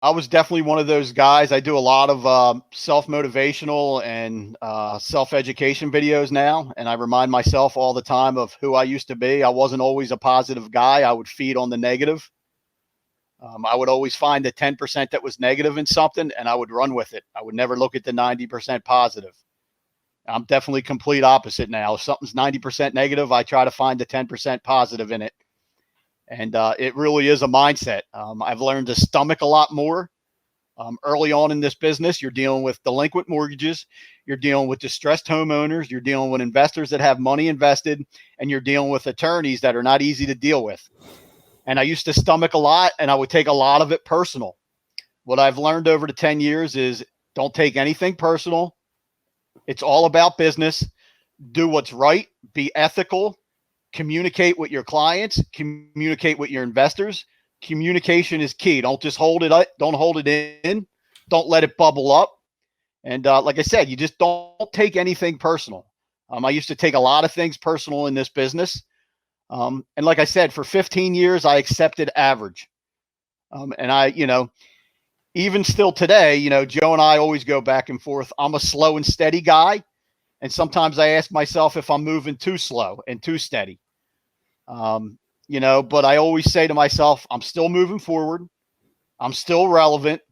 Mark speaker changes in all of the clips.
Speaker 1: I was definitely one of those guys. I do a lot of self-motivational and self-education videos now, and I remind myself all the time of who I used to be. I wasn't always a positive guy. I would feed on the negative. I would always find the 10% that was negative in something, and I would run with it. I would never look at the 90% positive. I'm definitely complete opposite now. If something's 90% negative, I try to find the 10% positive in it. And it really is a mindset. I've learned to stomach a lot more. Early on in this business, you're dealing with delinquent mortgages, you're dealing with distressed homeowners, you're dealing with investors that have money invested, and you're dealing with attorneys that are not easy to deal with. And I used to stomach a lot, and I would take a lot of it personal. What I've learned over the 10 years is don't take anything personal. It's all about business. Do what's right, be ethical, communicate with your clients, communicate with your investors. Communication is key. Don't just hold it up. Don't hold it in. Don't let it bubble up. And like I said, you just don't take anything personal. I used to take a lot of things personal in this business. And like I said, for 15 years, I accepted average. And even still today, Joe and I always go back and forth. I'm a slow and steady guy. And sometimes I ask myself if I'm moving too slow and too steady. But I always say to myself, I'm still moving forward. I'm still relevant.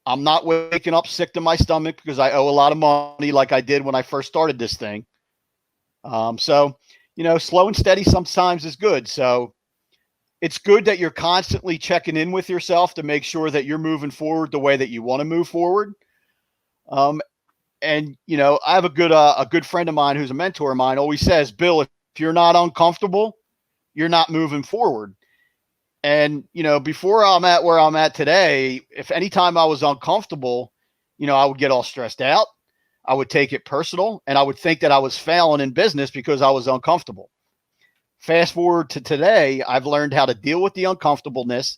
Speaker 1: I'm not waking up sick to my stomach because I owe a lot of money like I did when I first started this thing. So slow and steady sometimes is good. So it's good that you're constantly checking in with yourself to make sure that you're moving forward the way that you want to move forward. And I have a good friend of mine who's a mentor of mine always says, Bill, if you're not uncomfortable, you're not moving forward. And, before I'm at where I'm at today, if anytime I was uncomfortable, I would get all stressed out. I would take it personal, and I would think that I was failing in business because I was uncomfortable. Fast forward to today, I've learned how to deal with the uncomfortableness,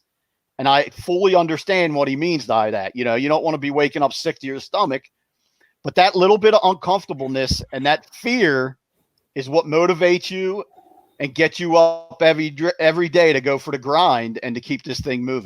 Speaker 1: and I fully understand what he means by that. You don't want to be waking up sick to your stomach, but that little bit of uncomfortableness and that fear is what motivates you and gets you up every day to go for the grind and to keep this thing moving.